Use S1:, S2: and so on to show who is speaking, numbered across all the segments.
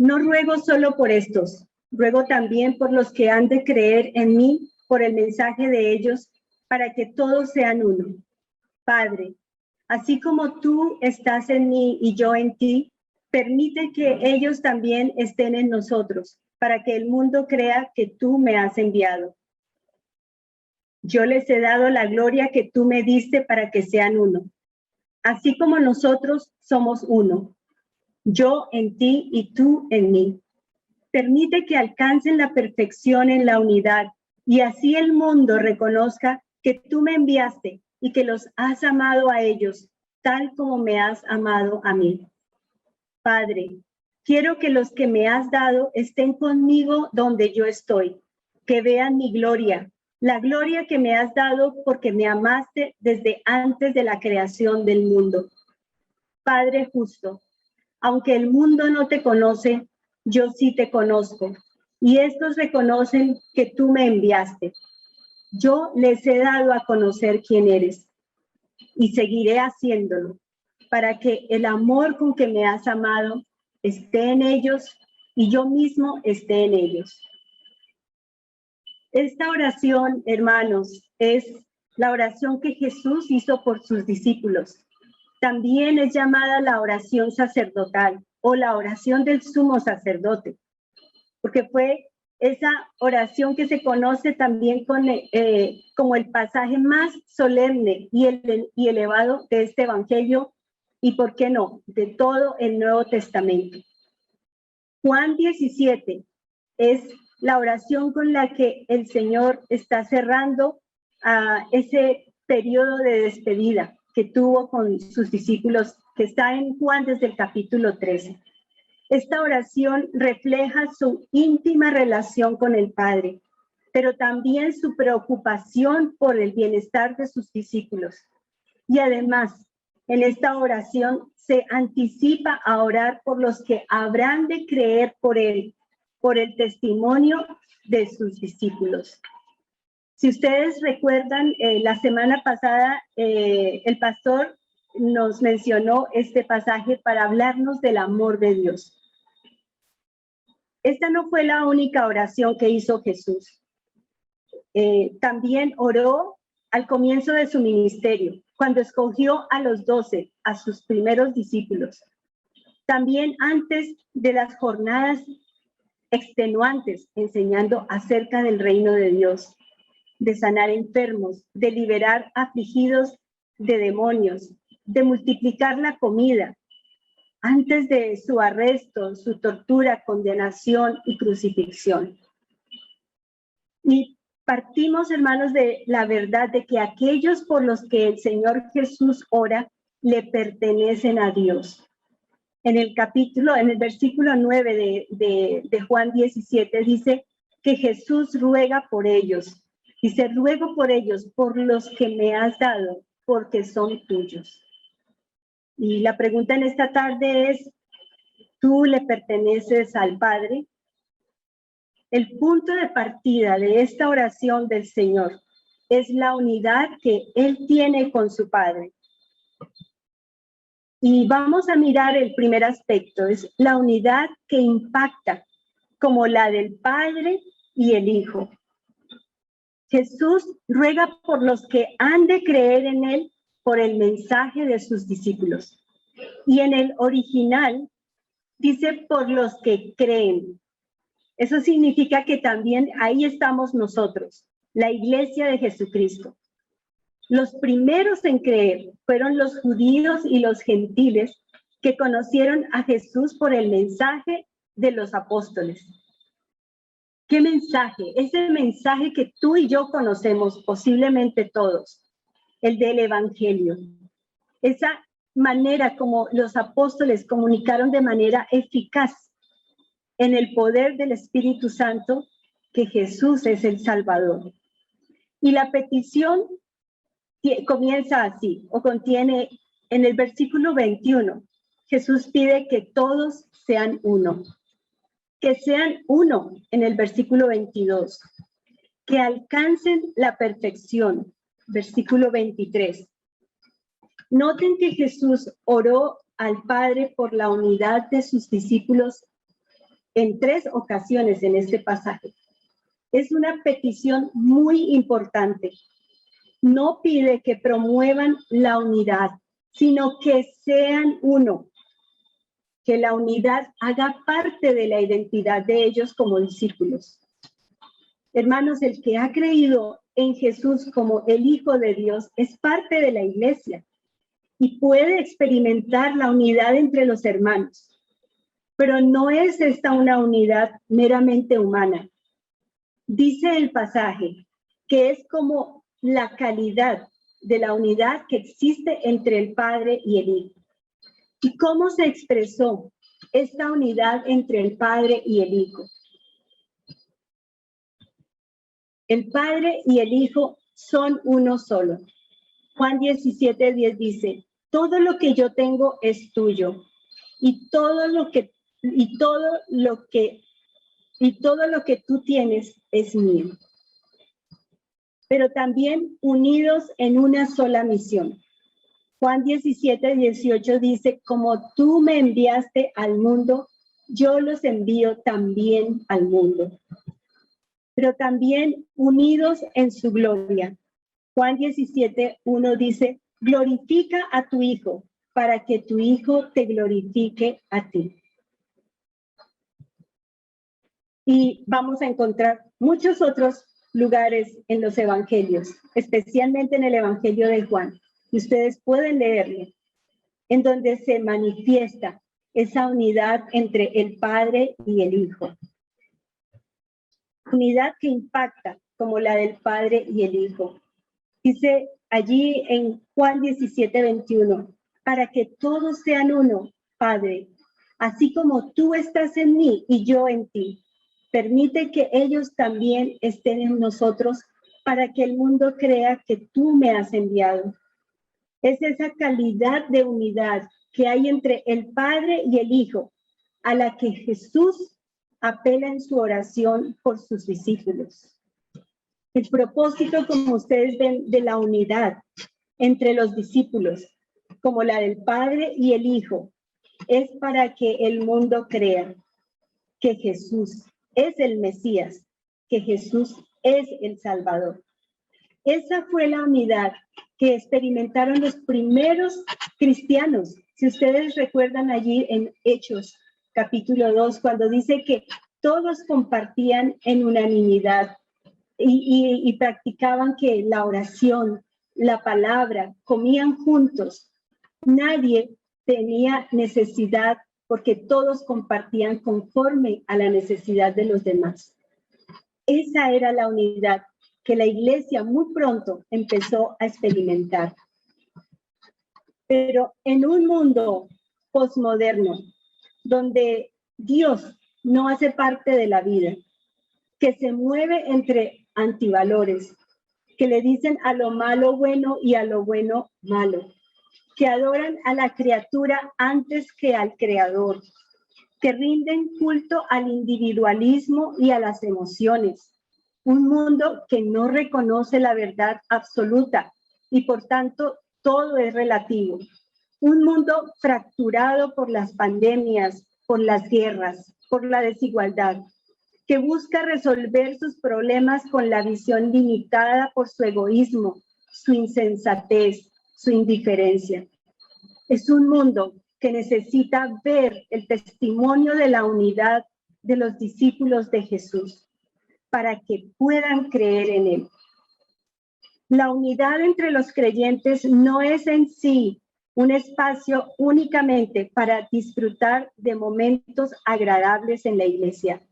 S1: No ruego solo por estos, ruego también por los que han de creer en mí por el mensaje de ellos, para que todos sean uno. Padre, así como tú estás en mí y yo en ti, permite que ellos también estén en nosotros, para que el mundo crea que tú me has enviado. Yo les he dado la gloria que tú me diste para que sean uno, así como nosotros somos uno, yo en ti y tú en mí. Permite que alcancen la perfección en la unidad y así el mundo reconozca que tú me enviaste y que los has amado a ellos, tal como me has amado a mí. Padre, quiero que los que me has dado estén conmigo donde yo estoy, que vean mi gloria, la gloria que me has dado porque me amaste desde antes de la creación del mundo. Padre justo, aunque el mundo no te conoce, yo sí te conozco, y estos reconocen que tú me enviaste. Yo les he dado a conocer quién eres, y seguiré haciéndolo, para que el amor con que me has amado esté en ellos, y yo mismo esté en ellos. Esta oración, hermanos, es la oración que Jesús hizo por sus discípulos. También es llamada la oración sacerdotal o la oración del sumo sacerdote, porque fue esa oración que se conoce también como el pasaje más solemne y elevado de este evangelio y, ¿por qué no?, de todo el Nuevo Testamento. Juan 17 es la oración con la que el Señor está cerrando ese periodo de despedida que tuvo con sus discípulos, que está en Juan desde el capítulo 13. Esta oración refleja su íntima relación con el Padre, pero también su preocupación por el bienestar de sus discípulos. Y además, en esta oración se anticipa a orar por los que habrán de creer por él, por el testimonio de sus discípulos. Si ustedes recuerdan, la semana pasada el pastor nos mencionó este pasaje para hablarnos del amor de Dios. Esta no fue la única oración que hizo Jesús. También oró al comienzo de su ministerio, cuando escogió a los 12, a sus primeros discípulos. También antes de las jornadas extenuantes, enseñando acerca del reino de Dios, de sanar enfermos, de liberar afligidos de demonios, de multiplicar la comida, antes de su arresto, su tortura, condenación y crucifixión. Y partimos, hermanos, de la verdad de que aquellos por los que el Señor Jesús ora le pertenecen a Dios. En el versículo 9 de Juan 17 dice que Jesús ruega por ellos. Dice, ruego por ellos, por los que me has dado, porque son tuyos. Y la pregunta en esta tarde es, ¿tú le perteneces al Padre? El punto de partida de esta oración del Señor es la unidad que Él tiene con su Padre. Y vamos a mirar el primer aspecto, es la unidad que impacta, como la del Padre y el Hijo. Jesús ruega por los que han de creer en Él por el mensaje de sus discípulos. Y en el original dice por los que creen. Eso significa que también ahí estamos nosotros, la iglesia de Jesucristo. Los primeros en creer fueron los judíos y los gentiles que conocieron a Jesús por el mensaje de los apóstoles. ¿Qué mensaje? Ese mensaje que tú y yo conocemos, posiblemente todos, el del Evangelio. Esa manera como los apóstoles comunicaron de manera eficaz en el poder del Espíritu Santo que Jesús es el Salvador. Y la petición comienza así, o contiene en el versículo 21, Jesús pide que todos sean uno. Que sean uno en el versículo 22. Que alcancen la perfección, versículo 23. Noten que Jesús oró al Padre por la unidad de sus discípulos en 3 ocasiones en este pasaje. Es una petición muy importante. No pide que promuevan la unidad, sino que sean uno, que la unidad haga parte de la identidad de ellos como discípulos. Hermanos, el que ha creído en Jesús como el Hijo de Dios es parte de la iglesia y puede experimentar la unidad entre los hermanos. Pero no es esta una unidad meramente humana. Dice el pasaje que es como la calidad de la unidad que existe entre el Padre y el Hijo. ¿Y cómo se expresó esta unidad entre el Padre y el Hijo? El Padre y el Hijo son uno solo. Juan 17:10 dice, todo lo que yo tengo es tuyo, y todo lo que tú tienes es mío. Pero también unidos en una sola misión. Juan 17:18 dice, como tú me enviaste al mundo, yo los envío también al mundo. Pero también unidos en su gloria. Juan 17:1 dice, glorifica a tu Hijo, para que tu Hijo te glorifique a ti. Y vamos a encontrar muchos otros lugares en los evangelios, especialmente en el Evangelio de Juan. Y ustedes pueden leerlo, en donde se manifiesta esa unidad entre el Padre y el Hijo. Unidad que impacta como la del Padre y el Hijo. Dice allí en Juan 17:21, para que todos sean uno, Padre, así como tú estás en mí y yo en ti. Permite que ellos también estén en nosotros para que el mundo crea que tú me has enviado. Es esa calidad de unidad que hay entre el Padre y el Hijo, a la que Jesús apela en su oración por sus discípulos. El propósito, como ustedes ven, de la unidad entre los discípulos, como la del Padre y el Hijo, es para que el mundo crea que Jesús es el Mesías, que Jesús es el Salvador. Esa fue la unidad que experimentaron los primeros cristianos. Si ustedes recuerdan allí en Hechos, capítulo 2, cuando dice que todos compartían en unanimidad y practicaban que la oración, la palabra, comían juntos. Nadie tenía necesidad porque todos compartían conforme a la necesidad de los demás. Esa era la unidad que la iglesia muy pronto empezó a experimentar. Pero en un mundo posmoderno, donde Dios no hace parte de la vida, que se mueve entre antivalores, que le dicen a lo malo bueno y a lo bueno malo, que adoran a la criatura antes que al creador, que rinden culto al individualismo y a las emociones. Un mundo que no reconoce la verdad absoluta y por tanto todo es relativo. Un mundo fracturado por las pandemias, por las guerras, por la desigualdad, que busca resolver sus problemas con la visión limitada por su egoísmo, su insensatez, su indiferencia. Es un mundo que necesita ver el testimonio de la unidad de los discípulos de Jesús para que puedan creer en él. La unidad entre los creyentes no es en sí un espacio únicamente para disfrutar de momentos agradables en la iglesia.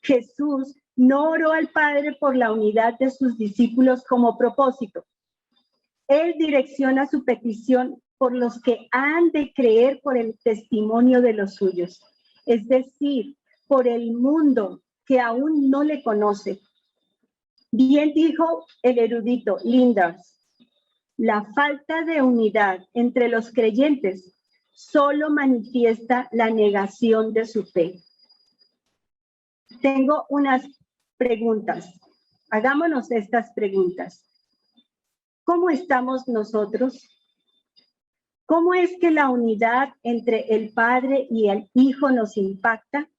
S1: Jesús no oró al Padre por la unidad de sus discípulos como propósito. Él direcciona su petición por los que han de creer por el testimonio de los suyos, es decir, por el mundo que aún no le conoce. Bien dijo el erudito Lindars, la falta de unidad entre los creyentes solo manifiesta la negación de su fe. Tengo unas preguntas. Hagámonos estas preguntas. ¿Cómo estamos nosotros? ¿Cómo es que la unidad entre el Padre y el Hijo nos impacta?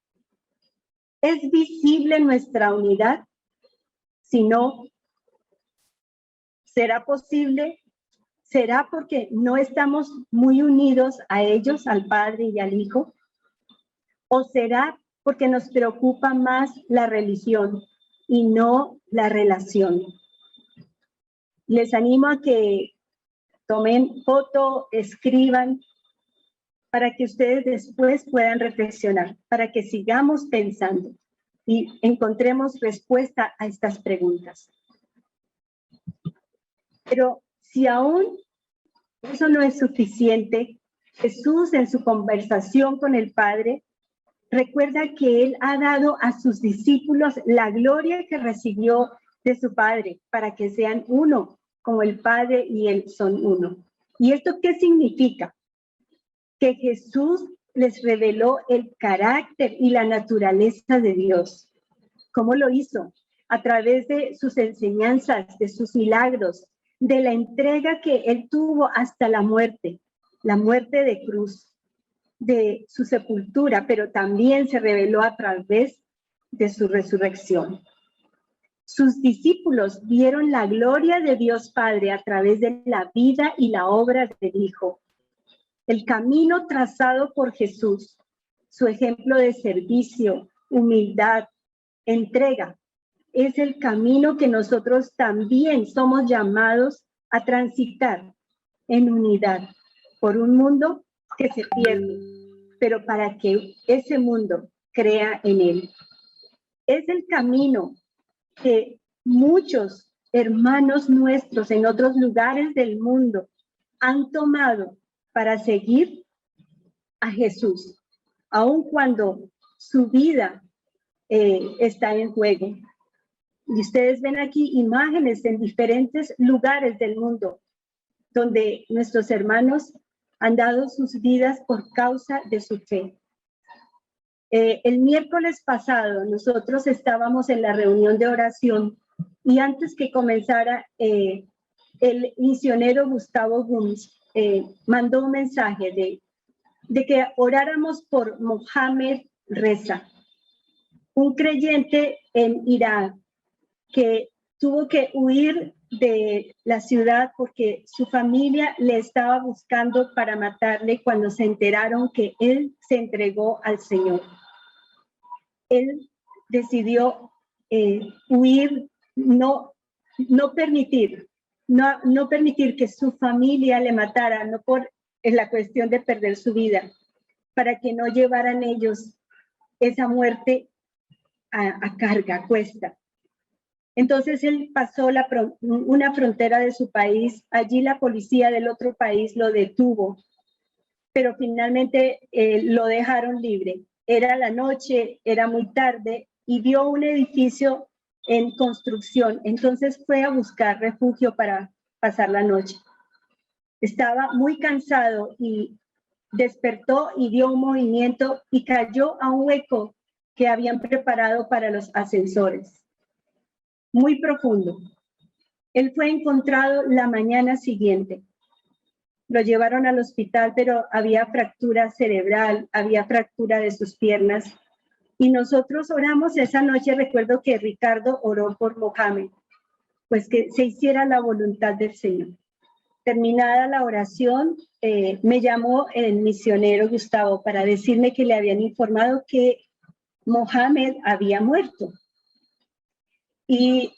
S1: ¿Es visible nuestra unidad? Si no, ¿será posible? ¿Será porque no estamos muy unidos a ellos, al Padre y al Hijo? ¿O será porque nos preocupa más la religión y no la relación? Les animo a que tomen foto, escriban, para que ustedes después puedan reflexionar, para que sigamos pensando y encontremos respuesta a estas preguntas. Pero si aún eso no es suficiente, Jesús en su conversación con el Padre recuerda que Él ha dado a sus discípulos la gloria que recibió de su Padre para que sean uno, como el Padre y Él son uno. ¿Y esto qué significa? Que Jesús les reveló el carácter y la naturaleza de Dios. ¿Cómo lo hizo? A través de sus enseñanzas, de sus milagros, de la entrega que Él tuvo hasta la muerte de cruz, de su sepultura, pero también se reveló a través de su resurrección. Sus discípulos vieron la gloria de Dios Padre a través de la vida y la obra del Hijo. El camino trazado por Jesús, su ejemplo de servicio, humildad, entrega, es el camino que nosotros también somos llamados a transitar en unidad por un mundo que se pierde, pero para que ese mundo crea en él. Es el camino que muchos hermanos nuestros en otros lugares del mundo han tomado para seguir a Jesús, aun cuando su vida está en juego. Y ustedes ven aquí imágenes en diferentes lugares del mundo donde nuestros hermanos han dado sus vidas por causa de su fe. El miércoles pasado nosotros estábamos en la reunión de oración y antes que comenzara el misionero Gustavo Guns mandó un mensaje de que oráramos por Mohamed Reza, un creyente en Irán que tuvo que huir de la ciudad porque su familia le estaba buscando para matarle cuando se enteraron que él se entregó al Señor. Él decidió huir, no permitir que su familia le matara, no por la cuestión de perder su vida, para que no llevaran ellos esa muerte a carga, a cuesta. Entonces él pasó una frontera de su país, allí la policía del otro país lo detuvo, pero finalmente lo dejaron libre. Era la noche, era muy tarde y vio un edificio en construcción, entonces fue a buscar refugio para pasar la noche. Estaba muy cansado y despertó y dio un movimiento y cayó a un hueco que habían preparado para los ascensores. Muy profundo. Él fue encontrado la mañana siguiente. Lo llevaron al hospital, pero había fractura cerebral, había fractura de sus piernas. Y nosotros oramos esa noche, recuerdo que Ricardo oró por Mohamed, pues que se hiciera la voluntad del Señor. Terminada la oración, me llamó el misionero Gustavo para decirme que le habían informado que Mohamed había muerto. Y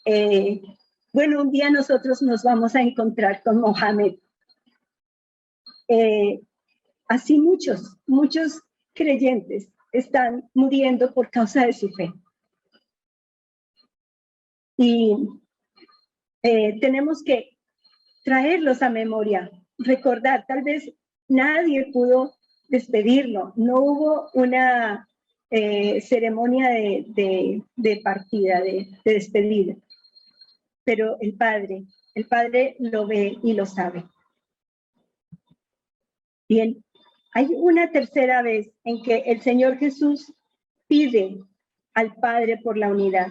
S1: bueno, un día nosotros nos vamos a encontrar con Mohamed. Así muchos creyentes están muriendo por causa de su fe. Y tenemos que traerlos a memoria, recordar, tal vez nadie pudo despedirlo, no hubo una ceremonia de partida, de despedida, pero el Padre lo ve y lo sabe. Bien, hay una tercera vez en que el Señor Jesús pide al Padre por la unidad.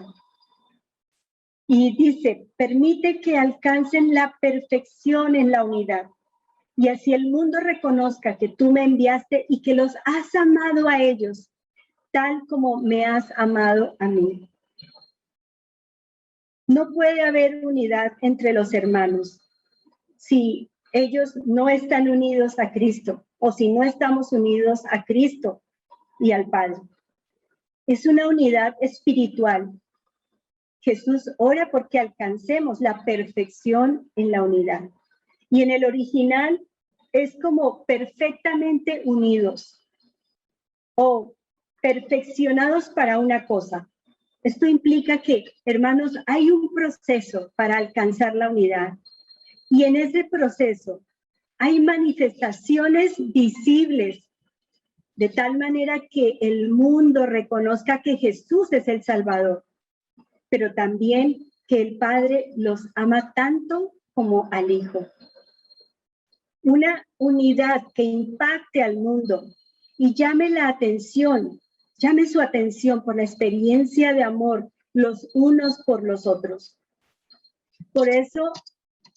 S1: Y dice, permite que alcancen la perfección en la unidad. Y así el mundo reconozca que tú me enviaste y que los has amado a ellos, tal como me has amado a mí. No puede haber unidad entre los hermanos si ellos no están unidos a Cristo o si no estamos unidos a Cristo y al Padre. Es una unidad espiritual. Jesús ora porque alcancemos la perfección en la unidad. Y en el original es como perfectamente unidos o perfeccionados para una cosa. Esto implica que, hermanos, hay un proceso para alcanzar la unidad. Y en ese proceso hay manifestaciones visibles, de tal manera que el mundo reconozca que Jesús es el Salvador, pero también que el Padre los ama tanto como al Hijo. Una unidad que impacte al mundo y llame su atención por la experiencia de amor los unos por los otros. Por eso,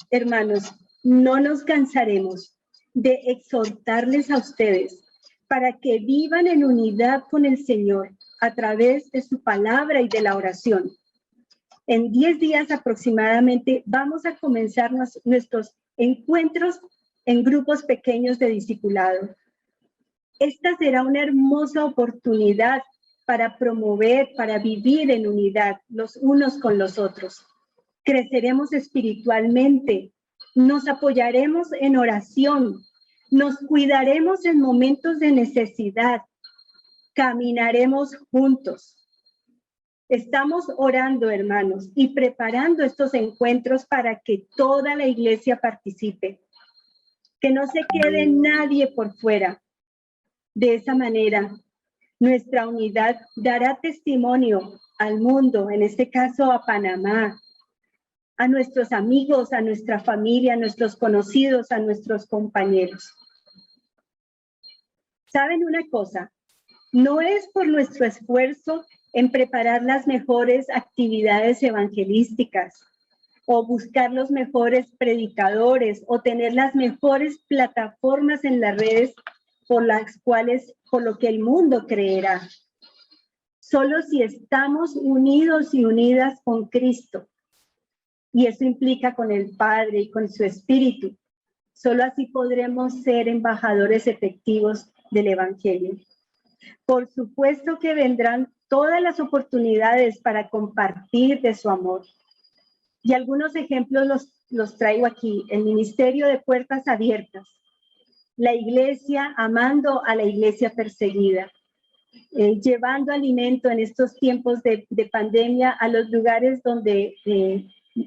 S1: hermanos, no nos cansaremos de exhortarles a ustedes para que vivan en unidad con el Señor a través de su palabra y de la oración. En 10 días aproximadamente vamos a comenzar nuestros encuentros en grupos pequeños de discipulado. Esta será una hermosa oportunidad para promover, para vivir en unidad los unos con los otros. Creceremos espiritualmente, nos apoyaremos en oración, nos cuidaremos en momentos de necesidad, caminaremos juntos. Estamos orando, hermanos, y preparando estos encuentros para que toda la iglesia participe, que no se quede nadie por fuera. De esa manera, nuestra unidad dará testimonio al mundo, en este caso a Panamá, a nuestros amigos, a nuestra familia, a nuestros conocidos, a nuestros compañeros. ¿Saben una cosa? No es por nuestro esfuerzo en preparar las mejores actividades evangelísticas o buscar los mejores predicadores o tener las mejores plataformas en las redes por lo que el mundo creerá. Solo si estamos unidos y unidas con Cristo, y eso implica con el Padre y con su Espíritu, solo así podremos ser embajadores efectivos del Evangelio. Por supuesto que vendrán todas las oportunidades para compartir de su amor. Y algunos ejemplos los traigo aquí. El ministerio de puertas abiertas. La iglesia amando a la iglesia perseguida. Llevando alimento en estos tiempos de pandemia a los lugares donde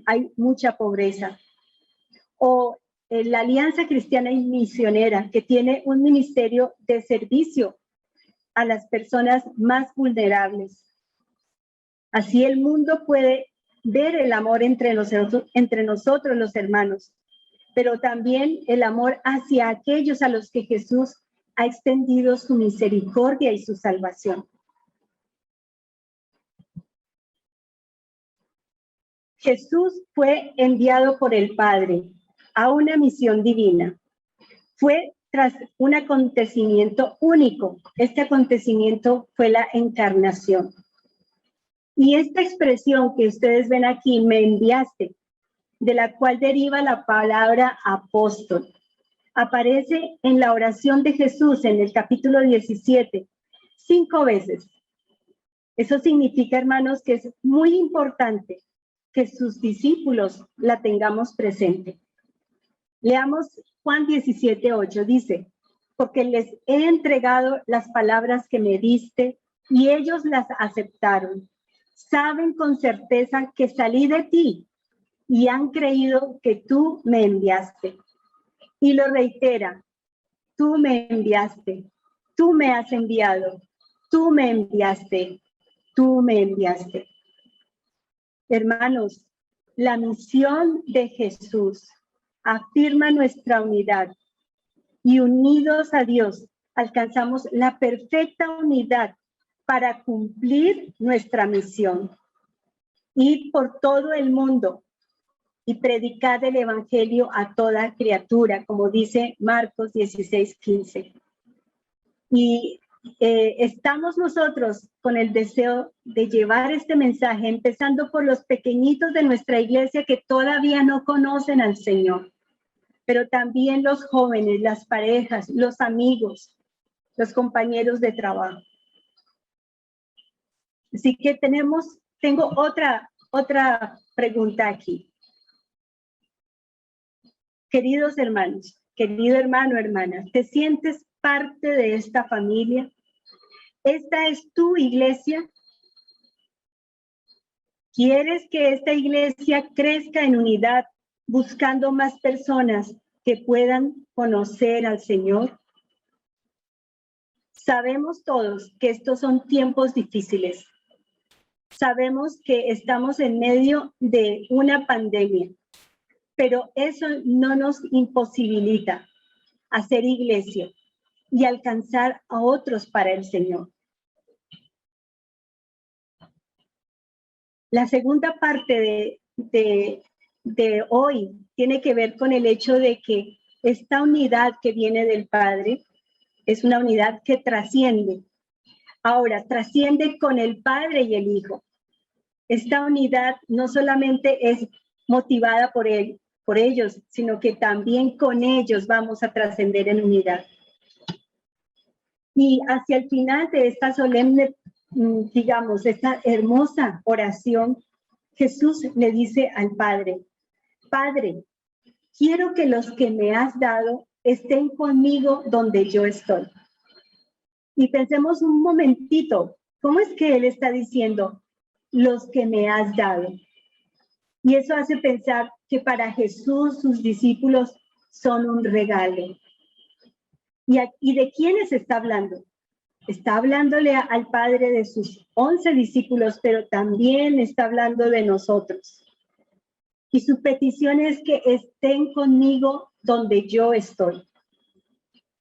S1: hay mucha pobreza. O la Alianza Cristiana y Misionera, que tiene un ministerio de servicio a las personas más vulnerables. Así el mundo puede ver el amor entre nosotros los hermanos, pero también el amor hacia aquellos a los que Jesús ha extendido su misericordia y su salvación. Jesús fue enviado por el Padre a una misión divina. Fue tras un acontecimiento único. Este acontecimiento fue la encarnación. Y esta expresión que ustedes ven aquí, me enviaste, de la cual deriva la palabra apóstol, aparece en la oración de Jesús en el capítulo 17, 5 veces. Eso significa, hermanos, que es muy importante que sus discípulos la tengamos presente. Leamos Juan 17, 8, dice, porque les he entregado las palabras que me diste y ellos las aceptaron. Saben con certeza que salí de ti y han creído que tú me enviaste. Y lo reitera, tú me enviaste, tú me has enviado, tú me enviaste, tú me enviaste. Hermanos, la misión de Jesús afirma nuestra unidad y unidos a Dios alcanzamos la perfecta unidad para cumplir nuestra misión. Ir por todo el mundo y predicar el evangelio a toda criatura, como dice Marcos 16:15. Y estamos nosotros con el deseo de llevar este mensaje, empezando por los pequeñitos de nuestra iglesia que todavía no conocen al Señor, pero también los jóvenes, las parejas, los amigos, los compañeros de trabajo. Así que tengo otra pregunta aquí. Queridos hermanos, querido hermano, hermana, ¿te sientes parte de esta familia? ¿Esta es tu iglesia? ¿Quieres que esta iglesia crezca en unidad, buscando más personas que puedan conocer al Señor? Sabemos todos que estos son tiempos difíciles. Sabemos que estamos en medio de una pandemia, pero eso no nos imposibilita hacer iglesia y alcanzar a otros para el Señor. La segunda parte de hoy tiene que ver con el hecho de que esta unidad que viene del Padre es una unidad que trasciende. Ahora, trasciende con el Padre y el Hijo. Esta unidad no solamente es motivada por ellos, sino que también con ellos vamos a trascender en unidad. Y hacia el final de esta solemne, digamos, esta hermosa oración, Jesús le dice al Padre, Padre, quiero que los que me has dado estén conmigo donde yo estoy. Y pensemos un momentito, ¿cómo es que Él está diciendo los que me has dado? Y eso hace pensar que para Jesús sus discípulos son un regalo. ¿Y de quiénes está hablando? Está hablándole al Padre de sus 11 discípulos, pero también está hablando de nosotros. Y su petición es que estén conmigo donde yo estoy.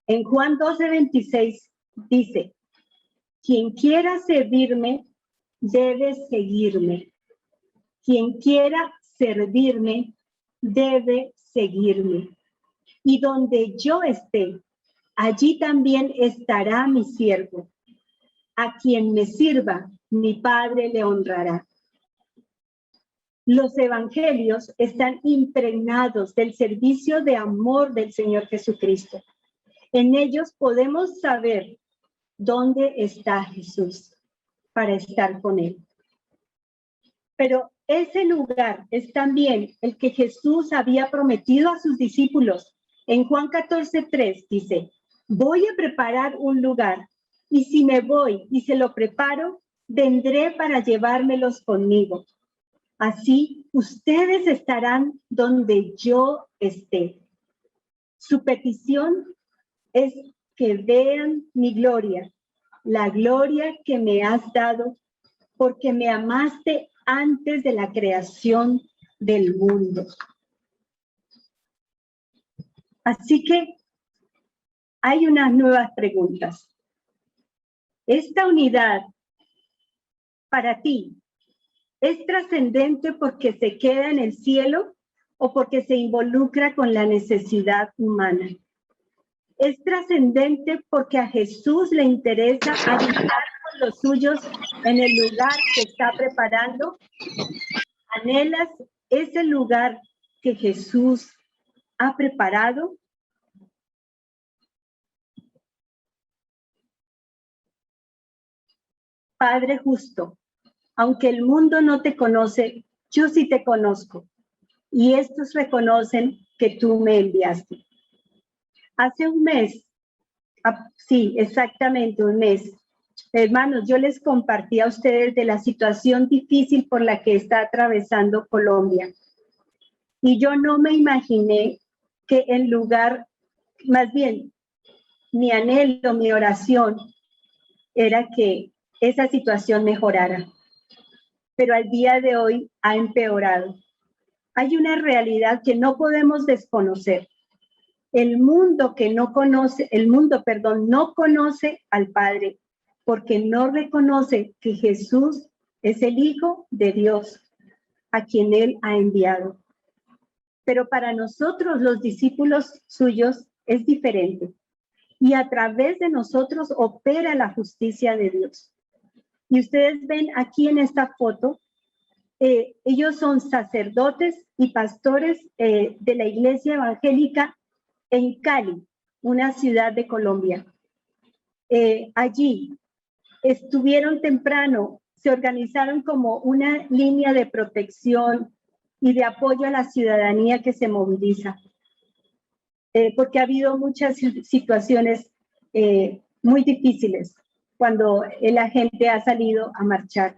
S1: En Juan 12:26 dice, quien quiera servirme, debe seguirme. Quien quiera servirme, debe seguirme. Y donde yo esté, allí también estará mi siervo. A quien me sirva, mi Padre le honrará. Los evangelios están impregnados del servicio de amor del Señor Jesucristo. En ellos podemos saber dónde está Jesús para estar con Él. Pero ese lugar es también el que Jesús había prometido a sus discípulos. En Juan 14:3 dice, voy a preparar un lugar, y si me voy y se lo preparo, vendré para llevármelos conmigo. Así ustedes estarán donde yo esté. Su petición es que vean mi gloria, la gloria que me has dado, porque me amaste antes de la creación del mundo. Así que hay unas nuevas preguntas. ¿Esta unidad para ti es trascendente porque se queda en el cielo o porque se involucra con la necesidad humana? ¿Es trascendente porque a Jesús le interesa habitar con los suyos en el lugar que está preparando? ¿Anhelas ese lugar que Jesús ha preparado? Padre justo, aunque el mundo no te conoce, yo sí te conozco, y estos reconocen que tú me enviaste. Hace un mes, sí, exactamente un mes, hermanos, yo les compartí a ustedes de la situación difícil por la que está atravesando Colombia. Y yo no me imaginé que en lugar, más bien, mi anhelo, mi oración, era que esa situación mejorara. Pero al día de hoy ha empeorado. Hay una realidad que no podemos desconocer. El mundo no conoce al Padre, porque no reconoce que Jesús es el Hijo de Dios, a quien Él ha enviado. Pero para nosotros, los discípulos suyos, es diferente. y a través de nosotros opera la justicia de Dios. Y ustedes ven aquí en esta foto, ellos son sacerdotes y pastores de la Iglesia Evangélica en Cali, una ciudad de Colombia. Allí estuvieron temprano, se organizaron como una línea de protección y de apoyo a la ciudadanía que se moviliza. Porque ha habido muchas situaciones muy difíciles cuando la gente ha salido a marchar.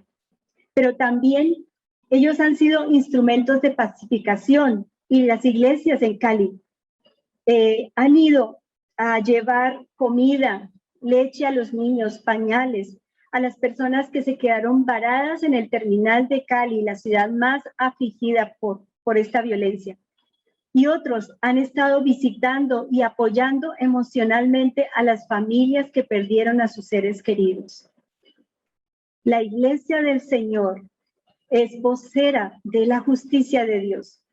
S1: Pero también ellos han sido instrumentos de pacificación y las iglesias en Cali han ido a llevar comida, leche a los niños, pañales, a las personas que se quedaron varadas en el terminal de Cali, la ciudad más afligida por esta violencia. Y otros han estado visitando y apoyando emocionalmente a las familias que perdieron a sus seres queridos. La Iglesia del Señor es vocera de la justicia de Dios.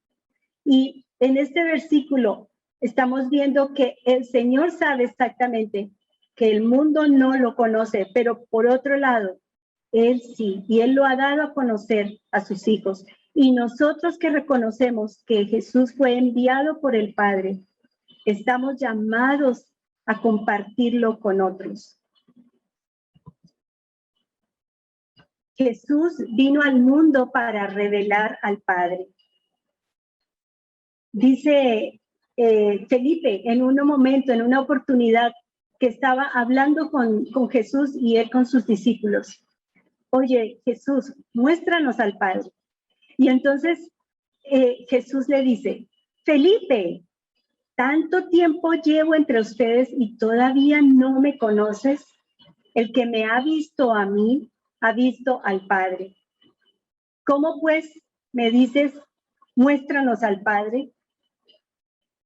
S1: Y en este versículo estamos viendo que el Señor sabe exactamente que el mundo no lo conoce, pero por otro lado, Él sí, y Él lo ha dado a conocer a sus hijos. Y nosotros que reconocemos que Jesús fue enviado por el Padre, estamos llamados a compartirlo con otros. Jesús vino al mundo para revelar al Padre. Dice Felipe en un momento, en una oportunidad, que estaba hablando con Jesús y él con sus discípulos. Oye, Jesús, muéstranos al Padre. Y entonces Jesús le dice, Felipe, ¿tanto tiempo llevo entre ustedes y todavía no me conoces? El que me ha visto a mí, ha visto al Padre. ¿Cómo pues me dices, muéstranos al Padre?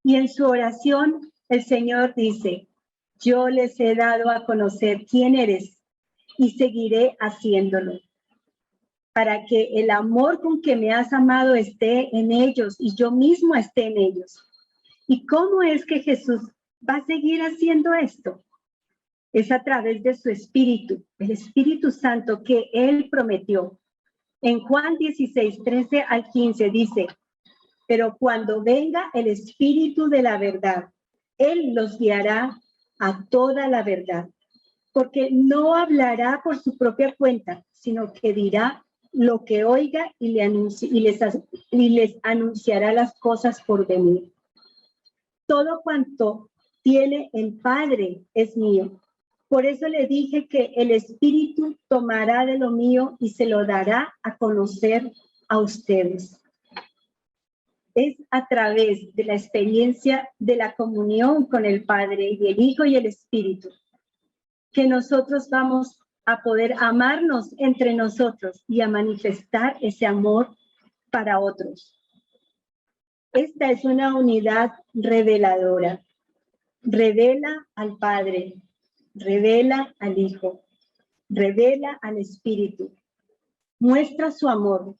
S1: Y en su oración, el Señor dice, yo les he dado a conocer quién eres y seguiré haciéndolo, para que el amor con que me has amado esté en ellos y yo mismo esté en ellos. ¿Y cómo es que Jesús va a seguir haciendo esto? Es a través de su Espíritu, el Espíritu Santo que Él prometió. En Juan 16, 13 al 15 dice, pero cuando venga el Espíritu de la verdad, Él los guiará a toda la verdad, porque no hablará por su propia cuenta, sino que dirá lo que oiga y les anunciará las cosas por venir. Todo cuanto tiene el Padre es mío. Por eso le dije que el Espíritu tomará de lo mío y se lo dará a conocer a ustedes. Es a través de la experiencia de la comunión con el Padre y el Hijo y el Espíritu que nosotros vamos a poder amarnos entre nosotros y a manifestar ese amor para otros. Esta es una unidad reveladora. Revela al Padre, revela al Hijo, revela al Espíritu. Muestra su amor,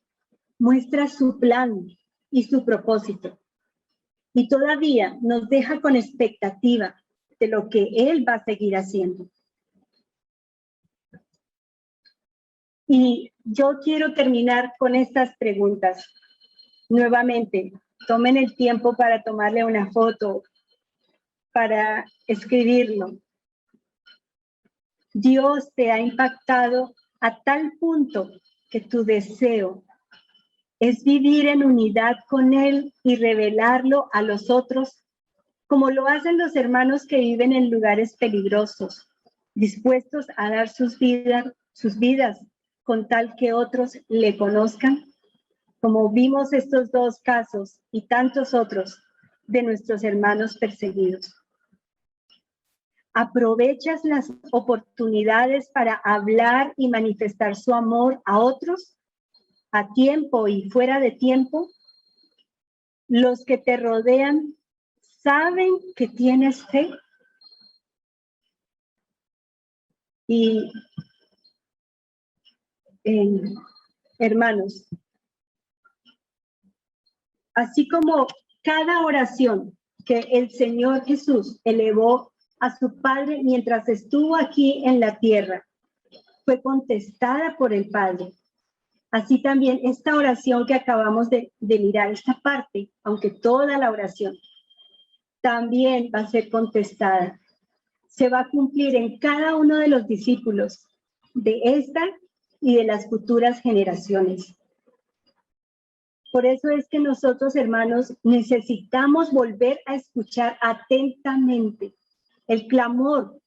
S1: muestra su plan y su propósito. Y todavía nos deja con expectativa de lo que Él va a seguir haciendo. Y yo quiero terminar con estas preguntas. Nuevamente, tomen el tiempo para tomarle una foto, para escribirlo. Dios te ha impactado a tal punto que tu deseo es vivir en unidad con Él y revelarlo a los otros, como lo hacen los hermanos que viven en lugares peligrosos, dispuestos a dar sus vidas con tal que otros le conozcan, como vimos estos dos casos y tantos otros de nuestros hermanos perseguidos. ¿Aprovechas las oportunidades para hablar y manifestar su amor a otros, a tiempo y fuera de tiempo? ¿Los que te rodean saben que tienes fe? Y hermanos, así como cada oración que el Señor Jesús elevó a su Padre mientras estuvo aquí en la tierra. Fue contestada por el Padre. Así también esta oración que acabamos de mirar, esta parte, aunque toda la oración, también va a ser contestada. Se va a cumplir en cada uno de los discípulos de esta y de las futuras generaciones. Por eso es que nosotros, hermanos, necesitamos volver a escuchar atentamente el clamor,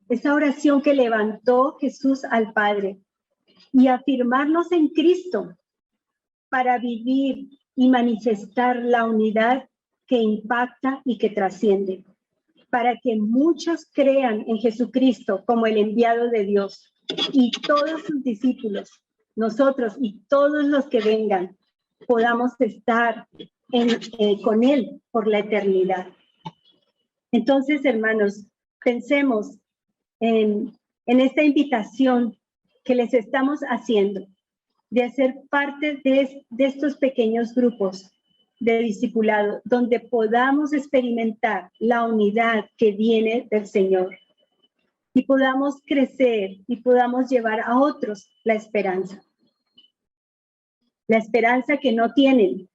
S1: esa oración que levantó Jesús al Padre, y afirmarnos en Cristo para vivir y manifestar la unidad que impacta y que trasciende, para que muchos crean en Jesucristo como el enviado de Dios, y todos sus discípulos, nosotros y todos los que vengan, podamos estar con Él por la eternidad. Entonces, hermanos, pensemos en esta invitación que les estamos haciendo de hacer parte de estos pequeños grupos de discipulado, donde podamos experimentar la unidad que viene del Señor y podamos crecer y podamos llevar a otros la esperanza que no tienen,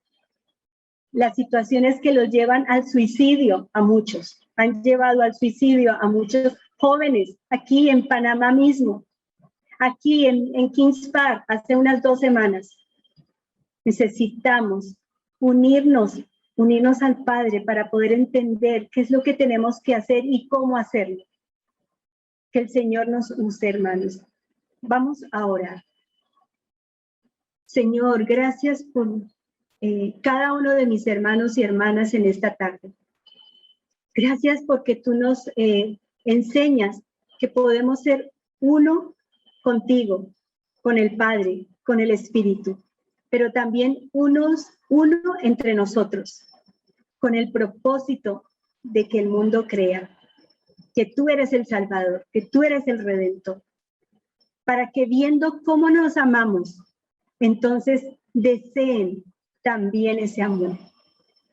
S1: las situaciones que los llevan al suicidio a muchos, han llevado al suicidio a muchos jóvenes, aquí en Panamá mismo, aquí en Kings Park, hace unas 2 semanas. Necesitamos unirnos al Padre para poder entender qué es lo que tenemos que hacer y cómo hacerlo. Que el Señor nos use, hermanos. Vamos a orar. Señor, gracias por cada uno de mis hermanos y hermanas en esta tarde. Gracias porque tú nos enseñas que podemos ser uno contigo, con el Padre, con el Espíritu, pero también uno entre nosotros, con el propósito de que el mundo crea que tú eres el Salvador, que tú eres el Redentor, para que viendo cómo nos amamos, entonces deseen también ese amor.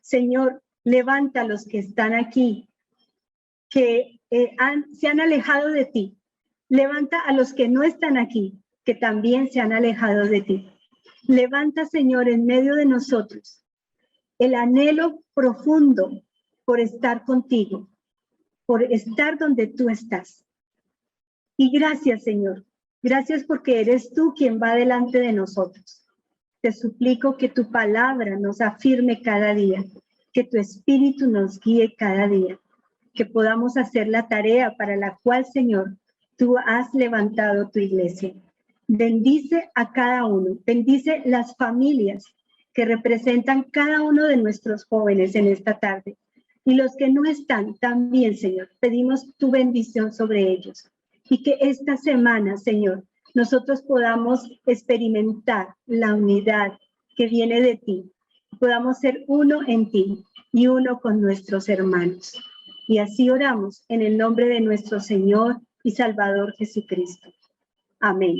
S1: Señor, levanta a los que están aquí, que se han alejado de ti. Levanta a los que no están aquí, que también se han alejado de ti. Levanta, Señor, en medio de nosotros el anhelo profundo por estar contigo, por estar donde tú estás. Y gracias, Señor. Gracias porque eres tú quien va delante de nosotros. Te suplico que tu palabra nos afirme cada día, que tu espíritu nos guíe cada día, que podamos hacer la tarea para la cual, Señor, tú has levantado tu iglesia. Bendice a cada uno, bendice las familias que representan cada uno de nuestros jóvenes en esta tarde. Y los que no están también, Señor, pedimos tu bendición sobre ellos. Y que esta semana, Señor, nosotros podamos experimentar la unidad que viene de ti. Podamos ser uno en ti y uno con nuestros hermanos. Y así oramos en el nombre de nuestro Señor y Salvador Jesucristo. Amén.